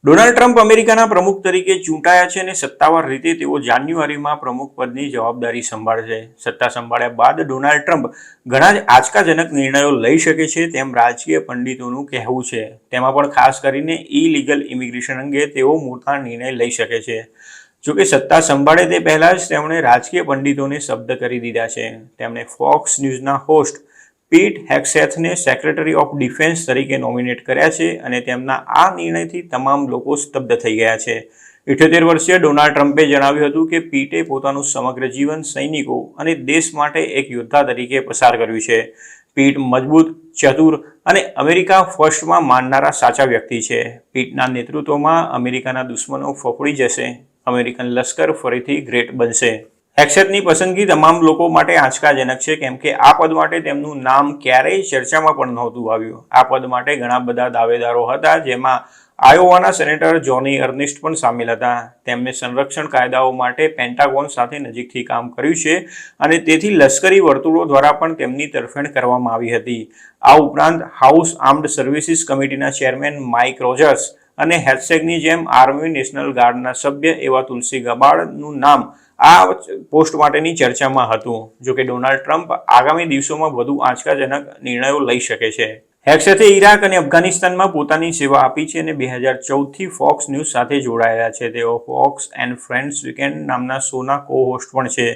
Donald Trump અમેરિકાના પ્રમુખ તરીકે ચૂંટાયા છે અને સત્તાવાર રીતે તેઓ જાન્યુઆરીમાં પ્રમુખ પદની જવાબદારી સંભાળશે. સત્તા સંભાળ્યા બાદ ડોનાલ્ડ ટ્રમ્પ ઘણા જ આંચકાજનક નિર્ણયો લઈ શકે છે તેમ રાજકીય પંડિતોનું કહેવું છે. તેમાં પણ ખાસ કરીને ઇલીગલ ઇમિગ્રેશન અંગે તેઓ મોટા નિર્ણય લઈ શકે છે. જોકે સત્તા સંભાળે તે પહેલા જ તેમણે રાજકીય પંડિતોને શબ્દ કરી દીધા છે. તેમણે ફોક્સ ન્યૂઝના હોસ્ટ પીટ હેગ્સેથને સેક્રેટરી ઓફ ડિફેન્સ તરીકે નોમિનેટ કર્યા છે અને તેમના આ નિર્ણયથી તમામ લોકો સ્તબ્ધ થઈ ગયા છે. 78 વર્ષીય ડોનાલ્ડ ટ્રમ્પે જણાવ્યું હતું કે પીટે પોતાનું સમગ્ર જીવન સૈનિકો અને દેશ માટે એક યોદ્ધા તરીકે પસાર કર્યું છે. પીટ મજબૂત, ચતુર અને અમેરિકા ફર્સ્ટમાં માનનારા સાચા વ્યક્તિ છે. પીટના નેતૃત્વમાં અમેરિકાના દુશ્મનો ફફડી જશે. અમેરિકન લશ્કર ફરીથી ગ્રેટ બનશે. હેગ્સેથની પસંદગી તમામ લોકો માટે આંચકાજનક છે કેમ કે આ પદ માટે તેમનું નામ ક્યારેય ચર્ચામાં પણ નહોતું આવ્યું. આ પદ માટે ઘણા બધા દાવેદારો હતા, જેમાં આયોવાના સેનેટર જોની અર્નેસ્ટ પણ સામેલ હતા. તેમને સંરક્ષણ કાયદાઓ માટે પેન્ટાગોન સાથે નજીકથી કામ કર્યું છે અને તેથી લશ્કરી વર્તુળો દ્વારા પણ તેમની તરફેણ કરવામાં આવી હતી. આ ઉપરાંત હાઉસ આર્મ્ડ સર્વિસીસ કમિટીના ચેરમેન માઇક રોજર્સ અને હેગ્સેથની જેમ આર્મી નેશનલ ગાર્ડના સભ્ય એવા તુલસી ગબાર્ડનું નામ આ પોસ્ટ માટેની ચર્ચામાં હતું. જોકે ડોનાલ્ડ ટ્રમ્પ આગામી દિવસોમાં વધુ આંચકાજનક નિર્ણયો લઈ શકે છે. હેગ્સેથે ઇરાક અને અફઘાનિસ્તાનમાં પોતાની સેવા આપી છે અને 2014થી ફોક્સ ન્યૂઝ સાથે જોડાયેલા છે. તેઓ ફોક્સ એન્ડ ફ્રેન્ડ્સ વીકેન્ડ નામના શોના કો-હોસ્ટ પણ છે.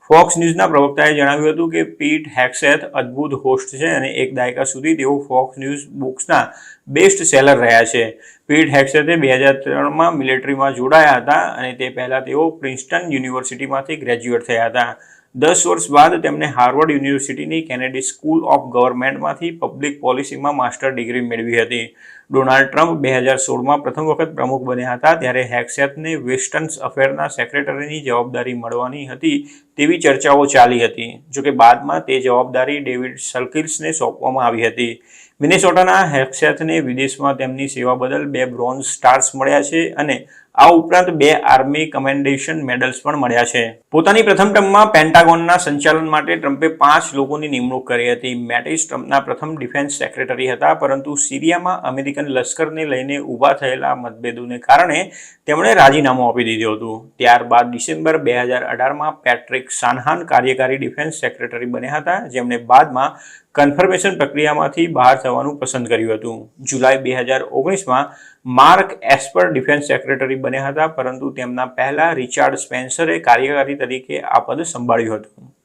ફોક્સ ન્યૂઝના પ્રવક્તાએ જણાવ્યું હતું કે પીટ હેગ્સેથ અદ્ભુત હોસ્ટ છે અને એક દાયકા સુધી તેઓ ફોક્સ ન્યૂઝ બુક્સના બેસ્ટ સેલર રહ્યા છે. પીટ હેગ્સેથે 2003માં મિલિટરીમાં જોડાયા હતા અને તે પહેલાં તેઓ પ્રિન્સટન યુનિવર્સિટીમાંથી ગ્રેજ્યુએટ થયા હતા. 10 વર્ષ બાદ તેમણે હાર્વર્ડ યુનિવર્સિટીની કેનેડી સ્કૂલ ઓફ ગવર્નમેન્ટમાંથી પબ્લિક પોલિસીમાં માસ્ટર ડિગ્રી મેળવી હતી. ડોનાલ્ડ ટ્રમ્પ 2016માં પ્રથમ વખત પ્રમુખ બન્યા હતા ત્યારે હેગ્સેથને વેસ્ટર્ન અફેરના સેક્રેટરીની જવાબદારી મળવાની હતી તેવી ચર્ચાઓ ચાલી હતી. જોકે બાદમાં તે જવાબદારી ડેવિડ સલ્કિલ્સને સોંપવામાં આવી હતી. મિનેસોટાના હેગ્સેથને વિદેશમાં તેમની સેવા બદલ 2 બ્રોન્ઝ સ્ટાર્સ મળ્યા છે અને આ ઉપરાંત 2 આર્મી કમેન્ડેશન મેડલ્સ પણ મળ્યા છે. પોતાની પ્રથમ ટર્મમાં પેન્ટાગોનના સંચાલન માટે ટ્રમ્પે 5 લોકોની નિમણૂક કરી હતી. મેટિસ ટ્રમ્પના પ્રથમ ડિફેન્સ સેક્રેટરી હતા, પરંતુ સિરિયામાં અમેરિકન લશ્કરને લઈને ઊભા થયેલા મતભેદોને કારણે તેમણે રાજીનામું આપી દીધું હતું. ત્યારબાદ ડિસેમ્બર 2018માં પેટ્રિક શાનહાન કાર્યકારી ડિફેન્સ સેક્રેટરી બન્યા હતા, જેમણે બાદમાં કન્ફર્મેશન પ્રક્રિયામાંથી બહાર થવાનું પસંદ કર્યું હતું. જુલાઈ 2019માં માર્ક એસ્પર ડિફેન્સ સેક્રેટરી બન્યા હતા, પરંતુ તેમના પહેલા રિચાર્ડ સ્પેન્સરે કાર્યકારી તરીકે આ પદ સંભાળ્યું હતું.